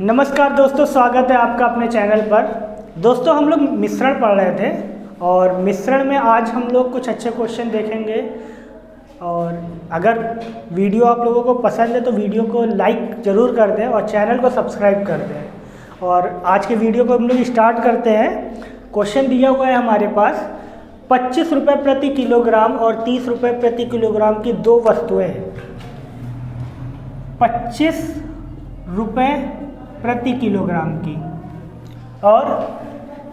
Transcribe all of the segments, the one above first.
नमस्कार दोस्तों, स्वागत है आपका अपने चैनल पर। दोस्तों हम लोग मिश्रण पढ़ रहे थे और मिश्रण में आज हम लोग कुछ अच्छे क्वेश्चन देखेंगे। और अगर वीडियो आप लोगों को पसंद है तो वीडियो को लाइक ज़रूर कर दें और चैनल को सब्सक्राइब कर दें। और आज के वीडियो को हम लोग स्टार्ट करते हैं। क्वेश्चन दिया हुआ है हमारे पास, 25 रुपये प्रति किलोग्राम और 30 रुपये प्रति किलोग्राम की दो वस्तुएं हैं। 25 रुपये प्रति किलोग्राम की और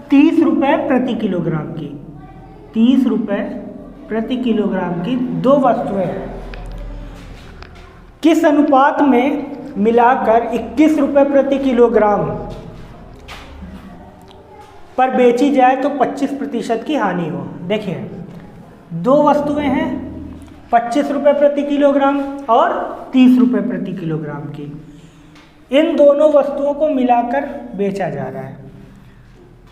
30 रुपये प्रति किलोग्राम की, 30 रुपये प्रति किलोग्राम की दो वस्तुएं हैं। किस अनुपात में मिलाकर 21 रुपये प्रति किलोग्राम पर बेची जाए तो 25% की हानि हो। देखिए, दो वस्तुएं हैं, 25 रुपये प्रति किलोग्राम और 30 रुपये प्रति किलोग्राम की। इन दोनों वस्तुओं को मिलाकर बेचा जा रहा है,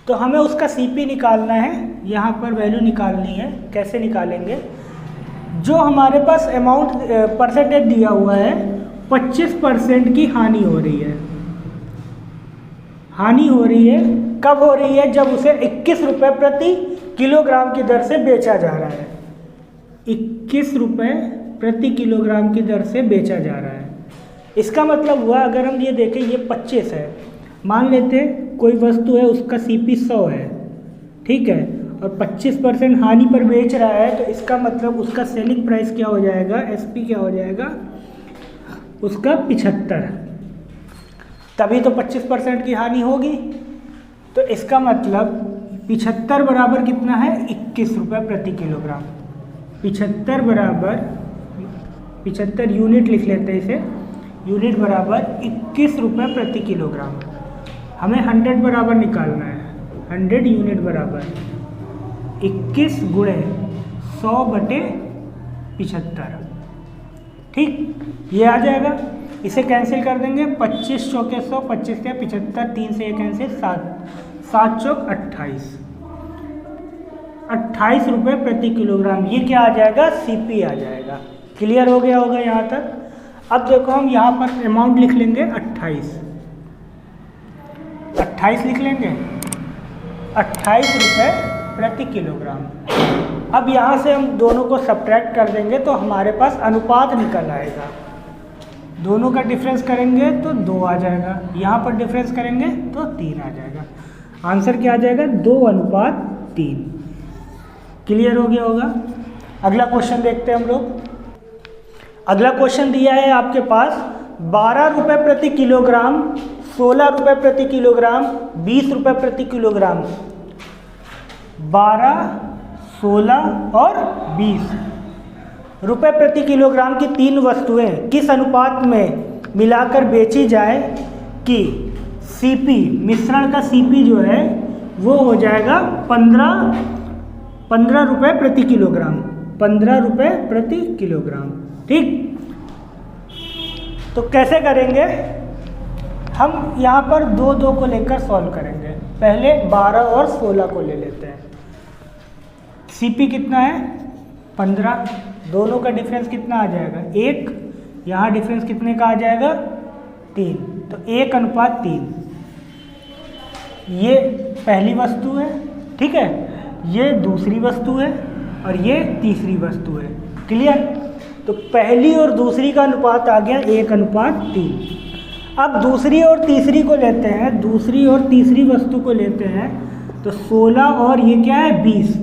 तो हमें उसका सीपी निकालना है। यहाँ पर वैल्यू निकालनी है। कैसे निकालेंगे? जो हमारे पास अमाउंट परसेंटेज दिया हुआ है, 25% की हानि हो रही है। हानि हो रही है कब हो रही है? जब उसे 21 रुपये प्रति किलोग्राम की दर से बेचा जा रहा है। 21 रुपये प्रति किलोग्राम की दर से बेचा जा रहा है। इसका मतलब हुआ, अगर हम ये देखें, ये 25 है, मान लेते हैं कोई वस्तु है, उसका सीपी 100 है, ठीक है, और 25% हानि पर बेच रहा है, तो इसका मतलब उसका सेलिंग प्राइस क्या हो जाएगा, एसपी क्या हो जाएगा, उसका 75। तभी तो 25% की हानि होगी। तो इसका मतलब 75 बराबर कितना है? 21 रुपये प्रति किलोग्राम। 75 बराबर 75 यूनिट लिख लेते हैं इसे, यूनिट बराबर 21 रुपये प्रति किलोग्राम। हमें 100 बराबर निकालना है। 100 यूनिट बराबर 21 गुणे 100 बटे 75, ठीक, ये आ जाएगा। इसे कैंसिल कर देंगे, 25 चौके 100, 25 से 75, 3 से ये कैंसिल, 7 चौक 28, 28 रुपये प्रति किलोग्राम। ये क्या आ जाएगा? सीपी आ जाएगा। क्लियर हो गया होगा यहाँ तक। अब देखो, हम यहाँ पर अमाउंट लिख लेंगे 28 लिख लेंगे, 28 रुपये प्रति किलोग्राम। अब यहाँ से हम दोनों को सब्ट्रैक्ट कर देंगे तो हमारे पास अनुपात निकल आएगा। दोनों का डिफरेंस करेंगे तो 2 आ जाएगा, यहाँ पर डिफरेंस करेंगे तो 3 आ जाएगा। आंसर क्या आ जाएगा? 2:3। क्लियर हो गया होगा। अगला क्वेश्चन देखते हैं हम लोग। अगला क्वेश्चन दिया है आपके पास, 12 रुपये प्रति किलोग्राम, 16 रुपये प्रति किलोग्राम, 20 रुपये प्रति किलोग्राम। 12, 16 और 20 रुपये प्रति किलोग्राम की तीन वस्तुएं किस अनुपात में मिलाकर बेची जाए कि सीपी, मिश्रण का सीपी जो है वो हो जाएगा 15 रुपये प्रति किलोग्राम। 15 रुपये प्रति किलोग्राम, ठीक। तो कैसे करेंगे? हम यहाँ पर 2 को लेकर सॉल्व करेंगे। पहले 12 और 16 को ले लेते हैं। सीपी कितना है? 15। दोनों का डिफरेंस कितना आ जाएगा? 1। यहाँ डिफरेंस कितने का आ जाएगा? 3। तो 1:3। ये पहली वस्तु है, ठीक है, ये दूसरी वस्तु है और ये तीसरी वस्तु है। क्लियर? तो पहली और दूसरी का अनुपात आ गया 1:3। अब दूसरी और तीसरी को लेते हैं, दूसरी और तीसरी वस्तु को लेते हैं, तो 16 और ये क्या है? 20।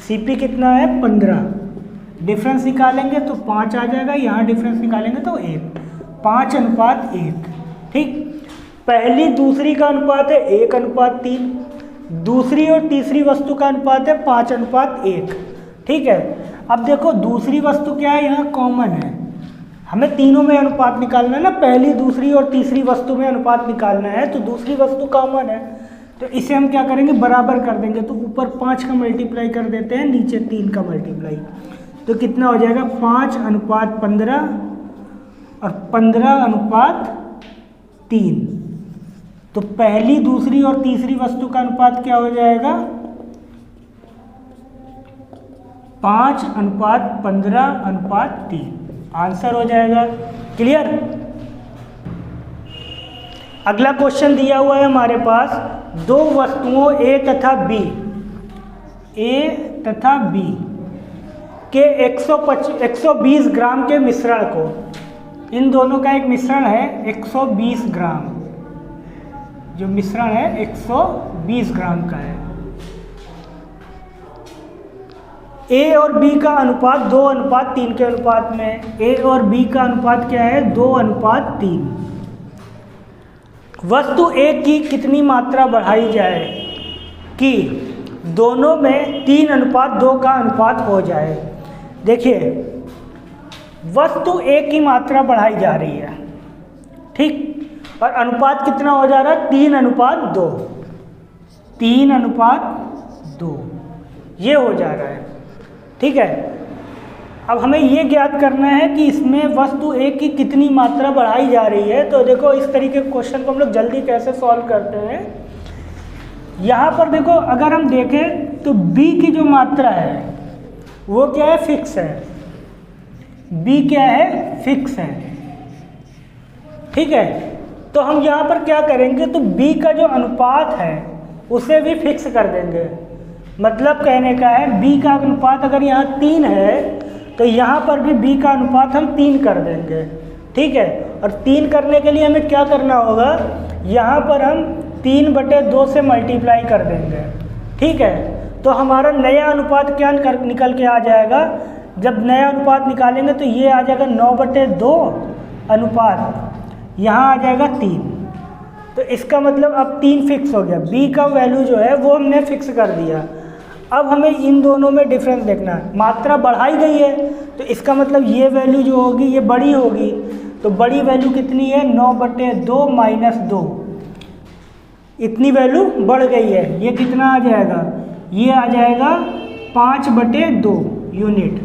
सीपी कितना है? 15। डिफरेंस निकालेंगे तो 5 आ जाएगा, यहाँ डिफरेंस निकालेंगे तो 1। 5:1, ठीक। पहली दूसरी का अनुपात है 1:3, दूसरी और तीसरी वस्तु का अनुपात है 5:1, ठीक है। अब देखो, दूसरी वस्तु क्या है? यहाँ कॉमन है, हमें तीनों में अनुपात निकालना है ना, पहली, दूसरी और तीसरी वस्तु में अनुपात निकालना है। तो दूसरी वस्तु कॉमन है, तो इसे हम क्या करेंगे? बराबर कर देंगे। तो ऊपर 5 का मल्टीप्लाई कर देते हैं, नीचे 3 का मल्टीप्लाई, तो कितना हो जाएगा? 5:15 और 15:3। तो पहली, दूसरी और तीसरी वस्तु का अनुपात क्या हो जाएगा? 5:15:3। आंसर हो जाएगा। क्लियर? अगला क्वेश्चन दिया हुआ है हमारे पास, दो वस्तुओं ए तथा बी के 120 ग्राम के मिश्रण को, इन दोनों का एक मिश्रण है 120 ग्राम, जो मिश्रण है 120 ग्राम का है। ए और बी का अनुपात 2:3 के अनुपात में है। ए और बी का अनुपात क्या है? 2:3। वस्तु ए की कितनी मात्रा बढ़ाई जाए कि दोनों में 3:2 का अनुपात हो जाए? देखिए, वस्तु ए की मात्रा बढ़ाई जा रही है, ठीक, और अनुपात कितना हो जा रहा है? 3:2। 3:2 ये हो जा रहा है, ठीक है। अब हमें ये ज्ञात करना है कि इसमें वस्तु ए की कितनी मात्रा बढ़ाई जा रही है। तो देखो, इस तरीके के क्वेश्चन को हम लोग जल्दी कैसे सॉल्व करते हैं। यहाँ पर देखो, अगर हम देखें तो बी की जो मात्रा है वो क्या है? फिक्स है। बी क्या है? फिक्स है, ठीक है। तो हम यहाँ पर क्या करेंगे, तो बी का जो अनुपात है उसे भी फिक्स कर देंगे। मतलब कहने का है, बी का अनुपात अगर यहाँ 3 है तो यहाँ पर भी बी का अनुपात हम 3 कर देंगे, ठीक है। और 3 करने के लिए हमें क्या करना होगा? यहाँ पर हम 3/2 से मल्टीप्लाई कर देंगे, ठीक है। तो हमारा नया अनुपात क्या निकल के आ जाएगा? जब नया अनुपात निकालेंगे तो ये आ जाएगा 9/2 अनुपात, यहाँ आ जाएगा 3। तो इसका मतलब अब 3 फिक्स हो गया। बी का वैल्यू जो है वो हमने फिक्स कर दिया। अब हमें इन दोनों में डिफरेंस देखना है। मात्रा बढ़ाई गई है तो इसका मतलब ये वैल्यू जो होगी ये बड़ी होगी। तो बड़ी वैल्यू कितनी है? 9/2 - 2। इतनी वैल्यू बढ़ गई है। ये कितना आ जाएगा? ये आ जाएगा 5/2 यूनिट।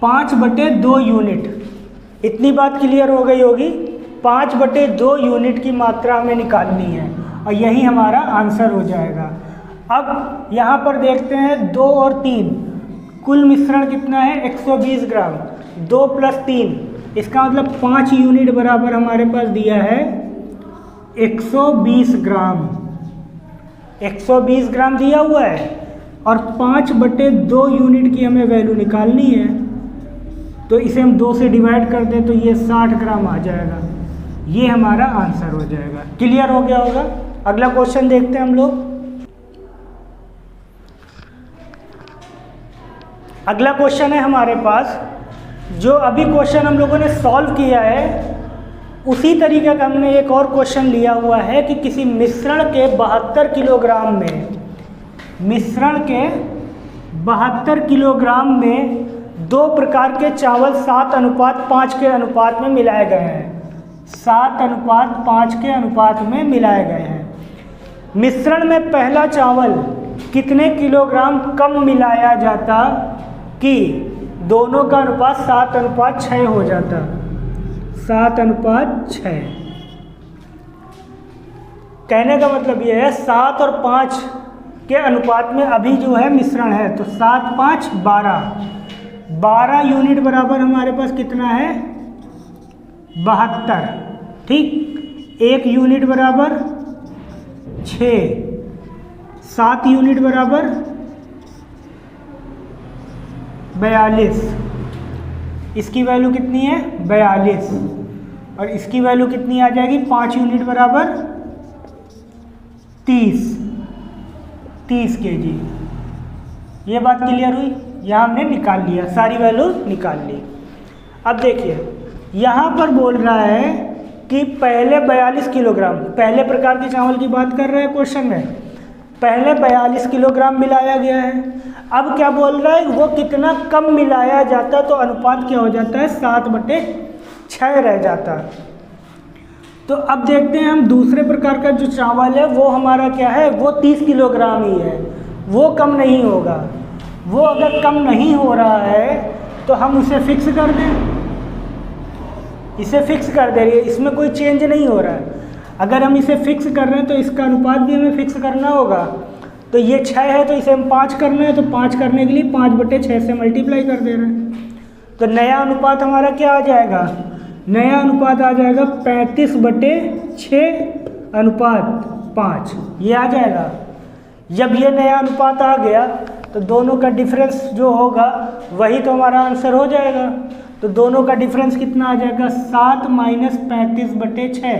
5/2 यूनिट। इतनी बात क्लियर हो गई होगी। 5/2 यूनिट की मात्रा हमें निकालनी है और यही हमारा आंसर हो जाएगा। अब यहाँ पर देखते हैं 2 और 3, कुल मिश्रण कितना है? 120 ग्राम। 2 + 3, इसका मतलब 5 यूनिट बराबर हमारे पास दिया है 120 ग्राम। 120 ग्राम दिया हुआ है और 5/2 यूनिट की हमें वैल्यू निकालनी है। तो इसे हम 2 से डिवाइड कर दें तो ये 60 ग्राम आ जाएगा। ये हमारा आंसर हो जाएगा। क्लियर हो गया होगा। अगला क्वेश्चन देखते हैं हम लोग। अगला क्वेश्चन है हमारे पास, जो अभी क्वेश्चन हम लोगों ने सॉल्व किया है उसी तरीके का हमने एक और क्वेश्चन लिया हुआ है कि किसी मिश्रण के 72 किलोग्राम में, मिश्रण के 72 किलोग्राम में 2 प्रकार के चावल 7:5 के अनुपात में मिलाए गए हैं। 7:5 के अनुपात में मिलाए गए हैं। मिश्रण में पहला चावल कितने किलोग्राम कम मिलाया जाता कि दोनों का अनुपात 7:6 हो जाता? 7:6। कहने का मतलब ये है 7 और 5 के अनुपात में अभी जो है मिश्रण है, तो 7 × 5 = 12। 12 यूनिट बराबर हमारे पास कितना है? 72, ठीक। 1 यूनिट बराबर 6, 7 यूनिट बराबर 42। इसकी वैल्यू कितनी है? 42। और इसकी वैल्यू कितनी आ जाएगी? 5 यूनिट बराबर 30 kg। ये बात क्लियर हुई। यहाँ हमने निकाल लिया, सारी वैल्यू निकाल ली। अब देखिए, यहाँ पर बोल रहा है कि पहले 42 किलोग्राम, पहले प्रकार के चावल की बात कर रहे हैं क्वेश्चन में, पहले 42 किलोग्राम मिलाया गया है। अब क्या बोल रहा है? वो कितना कम मिलाया जाता तो अनुपात क्या हो जाता है? 7/6 रह जाता। तो अब देखते हैं हम दूसरे प्रकार का जो चावल है वो हमारा क्या है? वो 30 किलोग्राम ही है, वो कम नहीं होगा। वो अगर कम नहीं हो रहा है तो हम उसे फिक्स कर दें। इसे फिक्स कर दे रही है, इसमें कोई चेंज नहीं हो रहा है। अगर हम इसे फिक्स कर रहे हैं तो इसका अनुपात भी हमें फिक्स करना होगा। तो ये 6 है तो इसे हम 5 करना है, तो 5 करने के लिए 5/6 से मल्टीप्लाई कर दे रहे हैं। तो नया अनुपात हमारा क्या आ जाएगा? नया अनुपात आ जाएगा 35/6:5, ये आ जाएगा। जब ये नया अनुपात आ गया तो दोनों का डिफरेंस जो होगा वही तो हमारा आंसर हो जाएगा। तो दोनों का डिफरेंस कितना आ जाएगा, 7 - 35/6,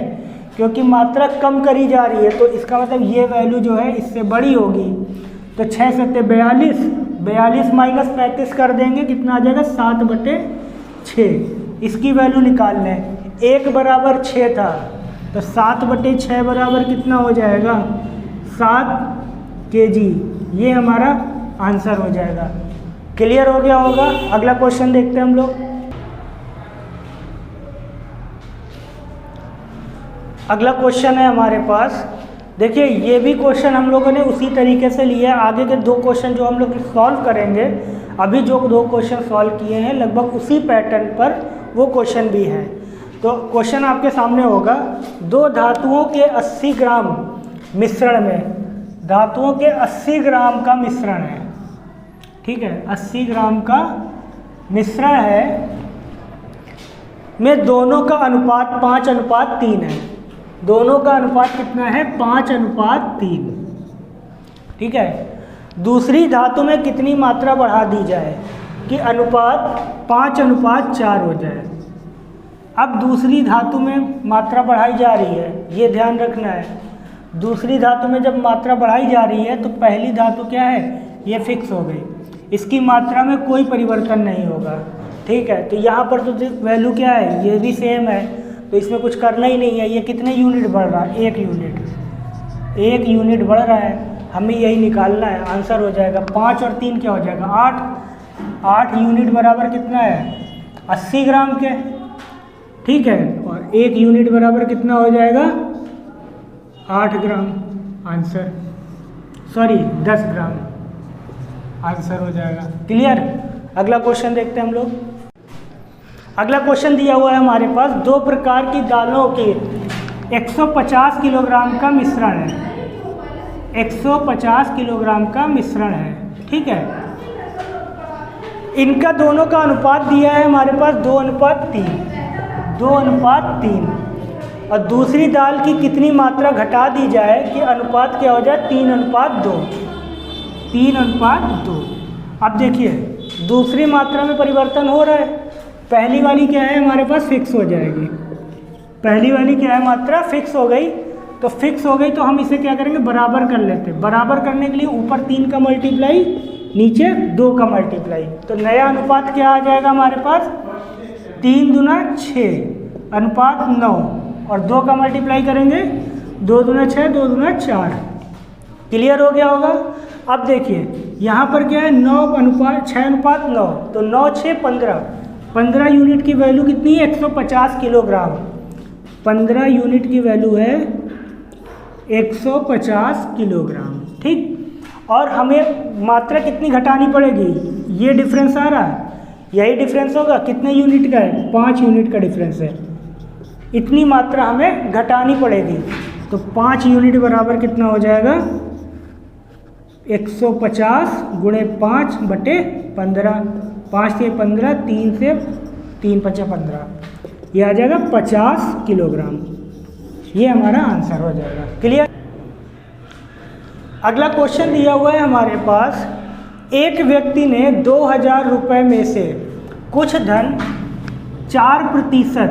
क्योंकि मात्रा कम करी जा रही है तो इसका मतलब ये वैल्यू जो है इससे बड़ी होगी। तो 6 × 7 = 42, 42 - 35 कर देंगे, कितना आ जाएगा 7/6। इसकी वैल्यू निकाल लें, 1 = 6 था तो 7/6 बराबर कितना हो जाएगा, 7 kg। ये हमारा आंसर हो जाएगा। क्लियर हो गया होगा। अगला क्वेश्चन देखते हैं हम लोग। अगला क्वेश्चन है हमारे पास, देखिए ये भी क्वेश्चन हम लोगों ने उसी तरीके से लिया है। आगे के 2 क्वेश्चन जो हम लोग सॉल्व करेंगे, अभी जो 2 क्वेश्चन सॉल्व किए हैं लगभग उसी पैटर्न पर वो क्वेश्चन भी है। तो क्वेश्चन आपके सामने होगा, 2 धातुओं के 80 ग्राम मिश्रण में, धातुओं के 80 ग्राम का मिश्रण है, ठीक है, 80 ग्राम का मिश्रण है में दोनों का अनुपात 5:3 है। दोनों का अनुपात कितना है, 5:3, ठीक है। दूसरी धातु में कितनी मात्रा बढ़ा दी जाए कि अनुपात 5:4 हो जाए। अब दूसरी धातु में मात्रा बढ़ाई जा रही है, ये ध्यान रखना है। दूसरी धातु में जब मात्रा बढ़ाई जा रही है तो पहली धातु क्या है, ये फिक्स हो गई, इसकी मात्रा में कोई परिवर्तन नहीं होगा, ठीक है। तो यहाँ पर तो वैल्यू क्या है, ये भी सेम है, तो इसमें कुछ करना ही नहीं है। ये कितने यूनिट बढ़ रहा है, 1 यूनिट, 1 यूनिट बढ़ रहा है, हमें यही निकालना है, आंसर हो जाएगा 5 और 3 क्या हो जाएगा 8, 8 यूनिट बराबर कितना है 80 ग्राम के, ठीक है। और 1 यूनिट बराबर कितना हो जाएगा 8 ग्राम, आंसर, सॉरी 10 ग्राम, आंसर हो जाएगा। क्लियर। अगला क्वेश्चन देखते हैं हम लोग। अगला क्वेश्चन दिया हुआ है हमारे पास, 2 प्रकार की दालों के 150 किलोग्राम का मिश्रण है, 150 किलोग्राम का मिश्रण है, ठीक है। इनका दोनों का अनुपात दिया है हमारे पास 2:3, 2:3, और दूसरी दाल की कितनी मात्रा घटा दी जाए कि अनुपात क्या हो जाए 3:2, 3:2। अब देखिए दूसरी मात्रा में परिवर्तन हो रहा है, पहली वाली क्या है हमारे पास फिक्स हो जाएगी, पहली वाली क्या है मात्रा फिक्स हो गई, तो फिक्स हो गई तो हम इसे क्या करेंगे बराबर कर लेते हैं। बराबर करने के लिए ऊपर 3 का मल्टीप्लाई, नीचे 2 का मल्टीप्लाई, तो नया अनुपात क्या आ जाएगा हमारे पास 3 दूना 6 अनुपात 9, और 2 का मल्टीप्लाई करेंगे 2 दूना 6 2 दूना 4। क्लियर हो गया होगा। अब देखिए यहाँ पर क्या है 6:9, तो 9 6 15, 15 यूनिट की वैल्यू कितनी है 150 किलोग्राम, 15 यूनिट की वैल्यू है 150 किलोग्राम, ठीक। और हमें मात्रा कितनी घटानी पड़ेगी, ये डिफरेंस आ रहा है, यही डिफरेंस होगा, कितने यूनिट का है 5 यूनिट का डिफरेंस है, इतनी मात्रा हमें घटानी पड़ेगी। तो 5 यूनिट बराबर कितना हो जाएगा 150 × 5/15, 5 से 15, 3 से 3 × 5 = 15, ये आ जाएगा 50 किलोग्राम, ये हमारा आंसर हो जाएगा। क्लियर। अगला क्वेश्चन दिया हुआ है हमारे पास, एक व्यक्ति ने 2000 रुपये में से कुछ धन 4%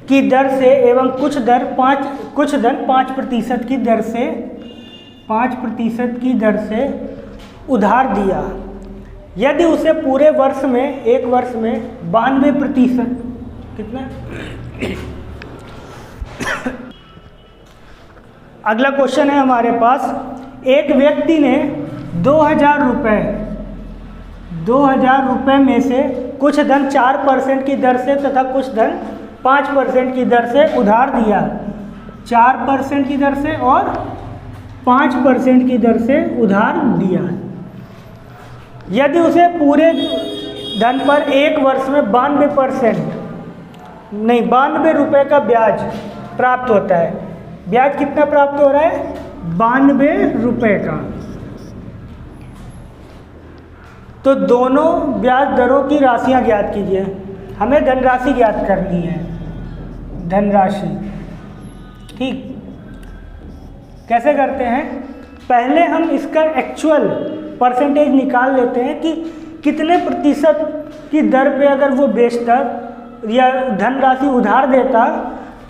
की दर से एवं कुछ धन 5% की दर से 5% की दर से उधार दिया। यदि उसे पूरे वर्ष में, एक वर्ष में 92%, कितना अगला क्वेश्चन है हमारे पास, एक व्यक्ति ने 2000 रुपये में से कुछ धन 4% की दर से तथा कुछ धन 5% की दर से उधार दिया, 4% की दर से और 5% की दर से उधार दिया। यदि उसे पूरे धन पर एक वर्ष में 92 रुपये का ब्याज प्राप्त होता है, ब्याज कितना प्राप्त हो रहा है 92 रुपये का, तो दोनों ब्याज दरों की राशियां ज्ञात कीजिए। हमें धनराशि ज्ञात करनी है, धनराशि। ठीक, कैसे करते हैं? पहले हम इसका एक्चुअल परसेंटेज निकाल लेते हैं कि कितने प्रतिशत की दर पे अगर वो बेचता या धनराशि उधार देता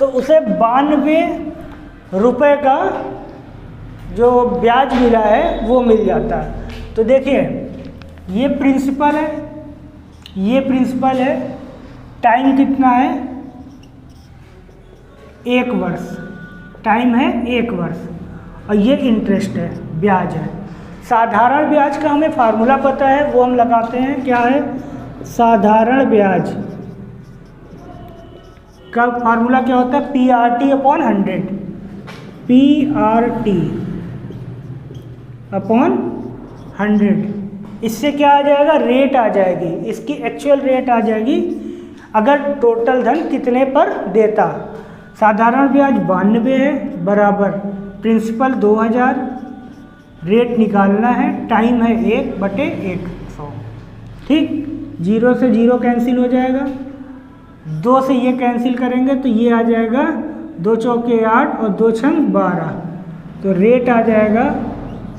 तो उसे 92 रुपये का जो ब्याज मिला है वो मिल जाता है। तो देखिए ये प्रिंसिपल है, ये प्रिंसिपल है, टाइम कितना है? 1 वर्ष, टाइम है 1 वर्ष, और ये इंटरेस्ट है, ब्याज है। साधारण ब्याज का हमें फार्मूला पता है, वो हम लगाते हैं। क्या है? साधारण ब्याज का फार्मूला क्या होता है? PRT upon 100, PRT upon 100। इससे क्या आ जाएगा? रेट आ जाएगी, इसकी एक्चुअल रेट आ जाएगी अगर टोटल धन कितने पर देता। साधारण ब्याज 92 है, बराबर प्रिंसिपल 2000, रेट निकालना है, टाइम है 1/100। ठीक, 0 से 0 कैंसिल हो जाएगा, 2 से ये कैंसिल करेंगे तो ये आ जाएगा 2 चौके 8 और 2 छंग 12, तो रेट आ जाएगा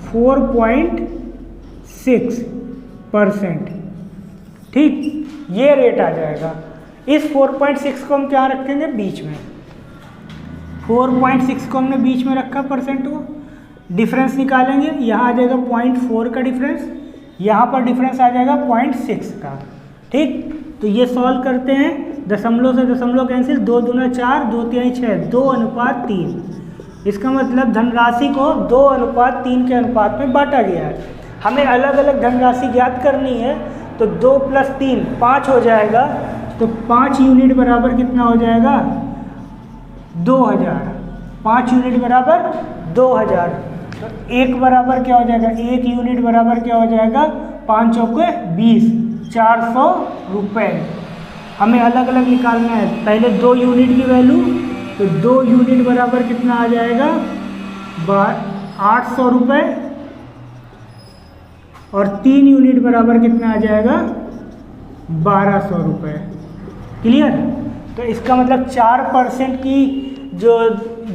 4.6%। ठीक, ये रेट आ जाएगा। इस 4.6 को हम क्या रखेंगे? बीच में। 4.6 को हमने बीच में रखा परसेंट को, डिफरेंस निकालेंगे, यहाँ आ जाएगा 0.4 का डिफरेंस, यहाँ पर डिफरेंस आ जाएगा 0.6 का। ठीक, तो ये सॉल्व करते हैं, दशमलव से दशमलव कैंसिल, 2 दूना 4, 2 तिहाई 6, 2:3। इसका मतलब धनराशि को 2:3 के अनुपात में बांटा गया है। हमें अलग अलग धनराशि ज्ञात करनी है, तो 2 + 3 5 हो जाएगा, तो 5 यूनिट बराबर कितना हो जाएगा? 2000। 5 यूनिट बराबर 2000, तो 1 बराबर क्या हो जाएगा? 1 यूनिट बराबर क्या हो जाएगा? 5 चौके 20, 400 रुपये। हमें अलग अलग निकालना है। पहले 2 यूनिट की वैल्यू, तो 2 यूनिट बराबर कितना आ जाएगा? 800 रुपये, और 3 यूनिट बराबर कितना आ जाएगा? 1200 रुपये। क्लियर? तो इसका मतलब 4% की जो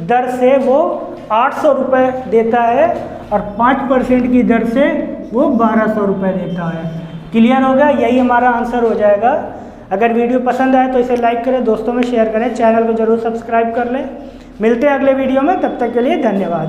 दर से वो 800 रुपये देता है, और 5% की दर से वो 1200 रुपये देता है। क्लियर हो गया? यही हमारा आंसर हो जाएगा। अगर वीडियो पसंद आए तो इसे लाइक करें, दोस्तों में शेयर करें, चैनल को जरूर सब्सक्राइब कर लें। मिलते हैं अगले वीडियो में, तब तक के लिए धन्यवाद।